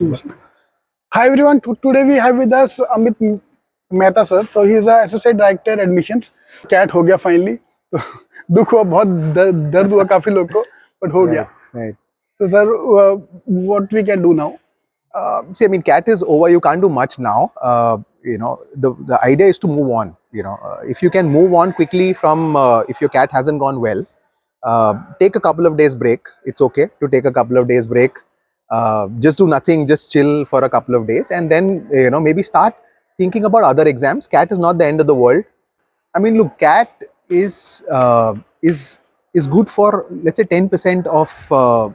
Hi everyone. Today we have with us Amit Mehta sir. So he is a associate director admissions. CAT हो गया finally. दुख हुआ बहुत दर्द हुआ काफी लोग को but हो गया. Right. So sir, what we can do now? See, I mean, CAT is over. You can't do much now. The idea is to move on. If you can move on quickly from if your CAT hasn't gone well, take a couple of days break. It's okay to take a couple of days break. Just do nothing. Just chill for a couple of days, and then maybe start thinking about other exams. CAT is not the end of the world. I mean, look, CAT is good for, let's say, 10% of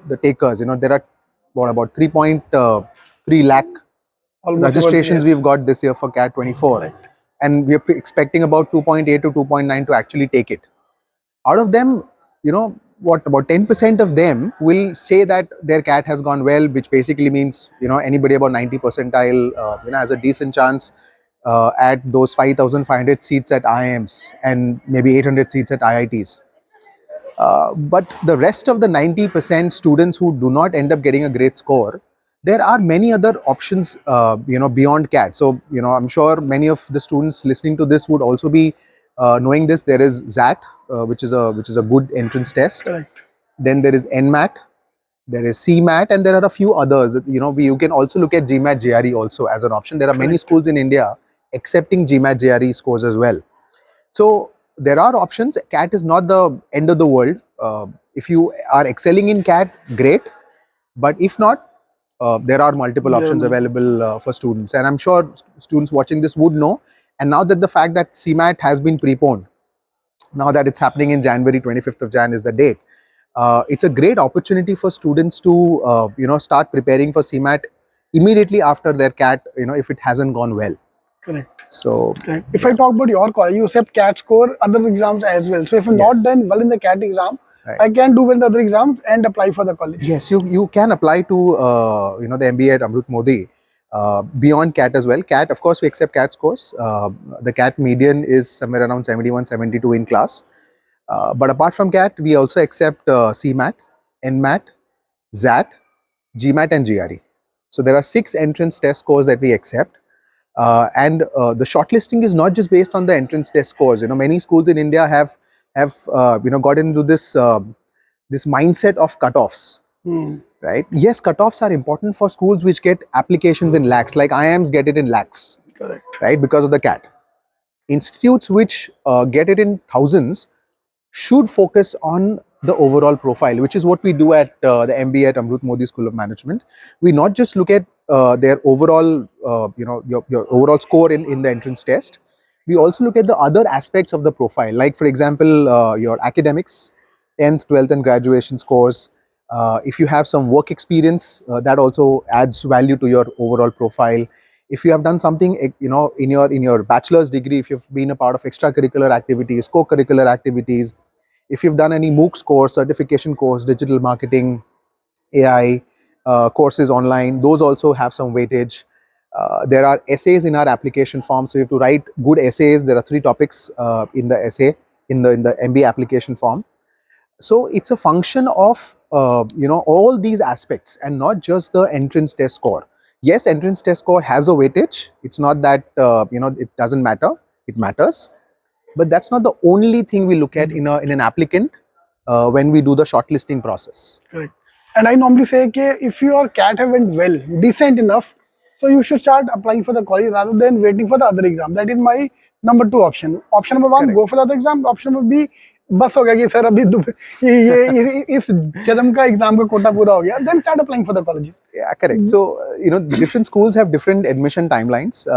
the takers. There are about 3.3 lakh Almost registrations yes. we've got this year for CAT 24, Right. and we're expecting about 2.8 to 2.9 to actually take it. Out of them, about 10% of them will say that their CAT has gone well, which basically means anybody about 90 percentile has a decent chance at those 5,500 seats at IIMs and maybe 800 seats at IITs. But the rest of the 90% students who do not end up getting a great score, there are many other options beyond CAT. So I'm sure many of the students listening to this would also be knowing this. There is XAT, which is a good entrance test. Correct. Then there is NMAT, there is CMAT, and there are a few others. You can also look at GMAT JRE also as an option. There are many schools in India accepting GMAT JRE scores as well. So there are options. CAT is not the end of the world. If you are excelling in CAT, great. But if not, there are multiple options available for students. And I'm sure students watching this would know. And now that the fact that CMAT has been preponed, now that it's happening in January, 25th of Jan is the date, it's a great opportunity for students to start preparing for CMAT immediately after their CAT, if it hasn't gone well. Correct. So if I talk about your college, you accept CAT score, other exams as well. So if you're not done well in the CAT exam, I can do well in the other exams and apply for the college. Yes, you can apply to the MBA at Amrut Modi beyond CAT as well. CAT, of course, we accept CAT scores. The CAT median is somewhere around 71, 72 in class. But apart from CAT, we also accept CMAT, NMAT, XAT, GMAT and GRE. So there are 6 entrance test scores that we accept. And the shortlisting is not just based on the entrance test scores. Many schools in India have got into this mindset of cutoffs. Right? Yes, cutoffs are important for schools which get applications in lakhs, like IIMs get it in lakhs. Correct. Right? Because of the CAT. Institutes which get it in thousands should focus on the overall profile, which is what we do at the MBA at Amrut Modi School of Management. We not just look at their overall, your overall score in the entrance test. We also look at the other aspects of the profile, like for example, your academics, 10th, 12th and graduation scores. If you have some work experience, that also adds value to your overall profile. If you have done something, in your bachelor's degree, if you've been a part of extracurricular activities, co-curricular activities, if you've done any MOOCs course, certification course, digital marketing, AI courses online, those also have some weightage. There are essays in our application form, so you have to write good essays. There are 3 topics in the essay in the MBA application form. So it's a function of all these aspects and not just the entrance test score. Yes, entrance test score has a weightage. It's not that it doesn't matter. It matters, but that's not the only thing we look at in an applicant when we do the shortlisting process. Correct. And I normally say that if your CAT have went well, decent enough, so you should start applying for the college rather than waiting for the other exam. That is my number 2 option. Option number 1, go for the other exam. Option number B, बस हो गया कि sir अभी ये इस जन्म का exam का कोटा पूरा हो गया, then start applying for the colleges. Yeah, correct. So different schools have different admission timelines.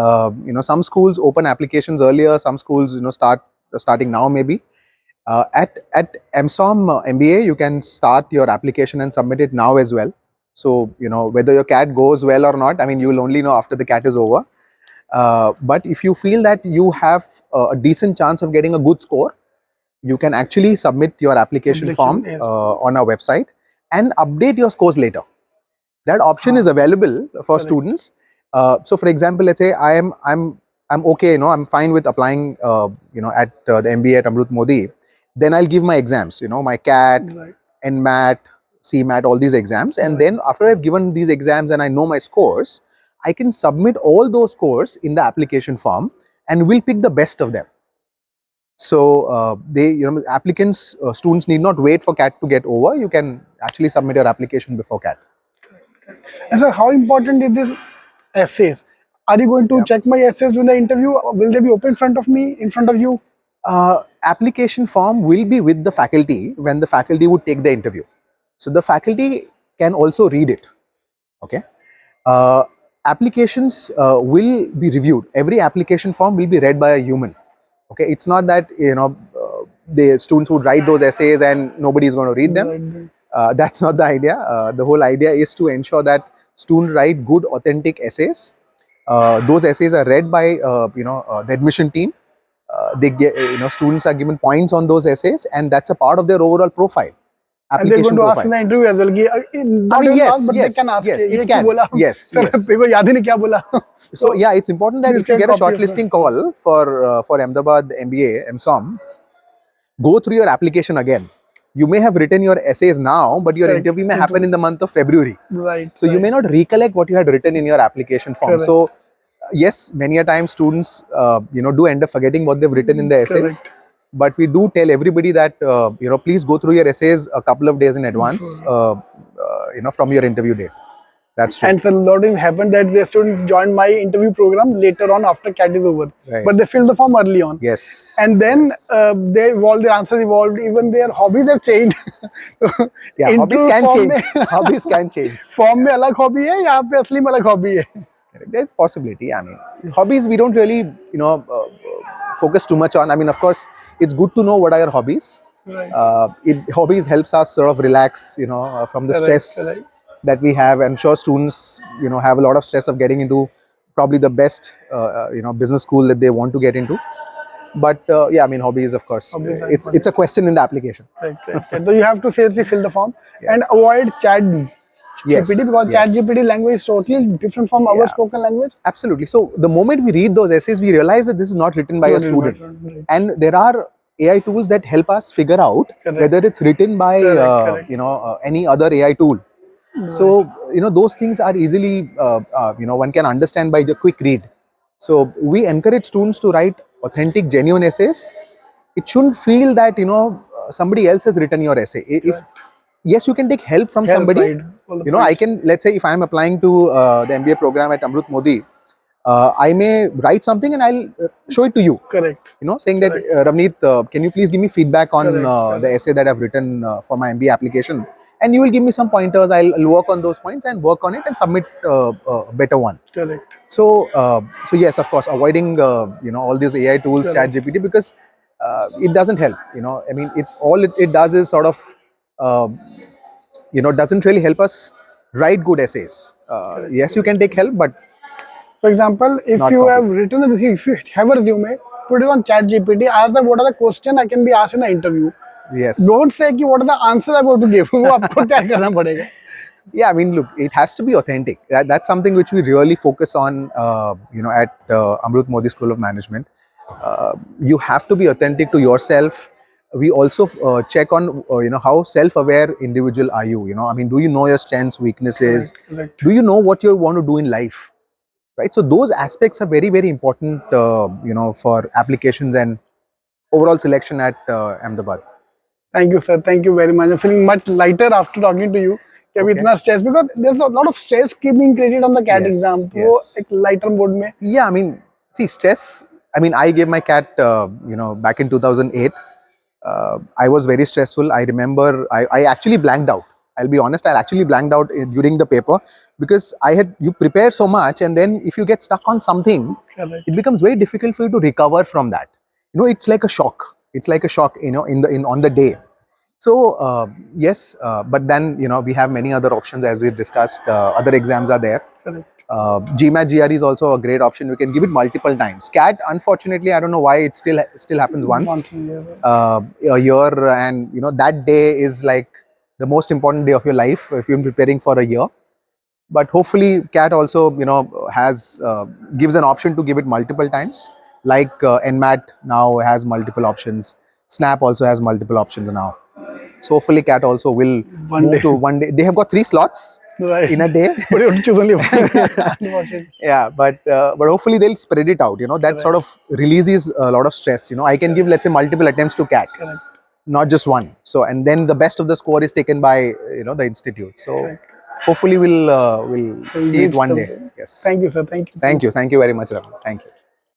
Some schools open applications earlier, some schools starting now maybe. At AMSOM MBA, you can start your application and submit it now as well. So whether your CAT goes well or not, I mean, you will only know after the CAT is over. But if you feel that you have a decent chance of getting a good score, you can actually submit your application form on our website and update your scores later. That option is available for students. So for example, let's say I'm okay, I'm fine with applying at the MBA at Amrut Modi. Then I'll give my exams, my CAT, NMAT, CMAT, all these exams, and then after I've given these exams and I know my scores, I can submit all those scores in the application form, and we'll pick the best of them. So applicants, students need not wait for CAT to get over. You can actually submit your application before CAT. And sir, how important is this essays? Are you going to check my essays during the interview? Will they be open in front of me, in front of you? Application form will be with the faculty when the faculty would take the interview. So the faculty can also read it. Okay. Applications will be reviewed. Every application form will be read by a human. Okay. It's not that the students would write those essays and nobody is going to read them. That's not the idea. The whole idea is to ensure that students write good, authentic essays. Those essays are read by the admission team. They get, students are given points on those essays, and that's a part of their overall profile. And they're going to ask in the interview as well. Not even ask, but they can ask. Yes. So yeah, it's important that if you get a shortlisting call for Ahmedabad MBA, AMSOM, go through your application again. You may have written your essays now, but your interview may happen in the month of February. Right. So you may not recollect what you had written in your application form. So yes, many a time students do end up forgetting what they've written in the essays. But we do tell everybody that please go through your essays a couple of days in advance, from your interview date. That's true. And so a lot of happened that the students joined my interview program later on after CAT is over. Right. But they filled the form early on. Yes. And then they evolved, their answers evolved, even their hobbies have changed. Yeah, hobbies can change. Hobbies can change. Form mein alag hobby hai, yahan pe asli mein alag hobby hai. There's possibility. I mean, hobbies we don't really, focus too much on. I mean, of course, it's good to know what are your hobbies. Right. Hobbies helps us sort of relax, from the stress that we have. I'm sure students, have a lot of stress of getting into probably the best, business school that they want to get into. But yeah, I mean, hobbies, of course, it's a question in the application. Right. So you have to seriously fill the form and avoid chat GPT, because chat GPT language is totally different from our spoken language. Absolutely. So the moment we read those essays, we realize that this is not written by a student. And there are AI tools that help us figure out whether it's written by any other AI tool. So those things are easily one can understand by the quick read. So we encourage students to write authentic, genuine essays. It shouldn't feel that somebody else has written your essay. Yes, you can take help from somebody. I can, let's say if I'm applying to the MBA program at Amrut Modi, I may write something and I'll show it to you. Correct. Saying that, Ravneet, can you please give me feedback on the essay that I've written for my MBA application? And you will give me some pointers. I'll work on those points and work on it and submit a better one. Correct. So yes, of course, avoiding all these AI tools, chat GPT, because it doesn't help. I mean, all it does is sort of doesn't really help us write good essays. Yes, you can take help, but for example, if you have written a resume, put it on chat GPT, ask them what are the questions I can be asked in the interview. Yes. Don't say what are the answers I'm going to give. वो आपको तैयार करना पड़ेगा. Yeah, I mean, look, it has to be authentic. That's something which we really focus on, at Amrut Modi School of Management. You have to be authentic to yourself. We also check on, how self-aware individual are you? I mean, do you know your strengths, weaknesses? Correct. Do you know what you want to do in life? Right. So those aspects are very, very important, for applications and overall selection at Ahmedabad. Thank you, sir. Thank you very much. I'm feeling much lighter after talking to you. Stress, because there's a lot of stress being created on the CAT exam. Yes. Lighter mode mein. Yeah, I mean, see, stress. I mean, I gave my CAT, back in 2008. I was very stressful. I remember I actually blanked out. I'll be honest, I actually blanked out during the paper, because you prepare so much, and then if you get stuck on something, it becomes very difficult for you to recover from that. It's like a shock. It's like a shock, on the day. So yes, but then we have many other options, as we've discussed. Other exams are there. Correct. GMAT GRE is also a great option. We can give it multiple times. CAT, unfortunately, I don't know why it still happens once a year, and that day is like the most important day of your life if you're preparing for a year. But hopefully CAT also has gives an option to give it multiple times, like NMAT now has multiple options. SNAP also has multiple options now. So hopefully CAT also will One move day. to one day. They have got 3 slots Right. in a day. But you have to choose only one. Unfortunately. Yeah, but hopefully they'll spread it out. You know, that sort Correct. of releases a lot of stress. You know, I can give, let's say, multiple attempts to CAT, Correct. not just one. So, and then the best of the score is taken by, you know, the institute. So Correct. hopefully we'll We'll see it reach one the. day. Yes. Thank you, sir. Thank you. Thank you very much, Raman. Thank you.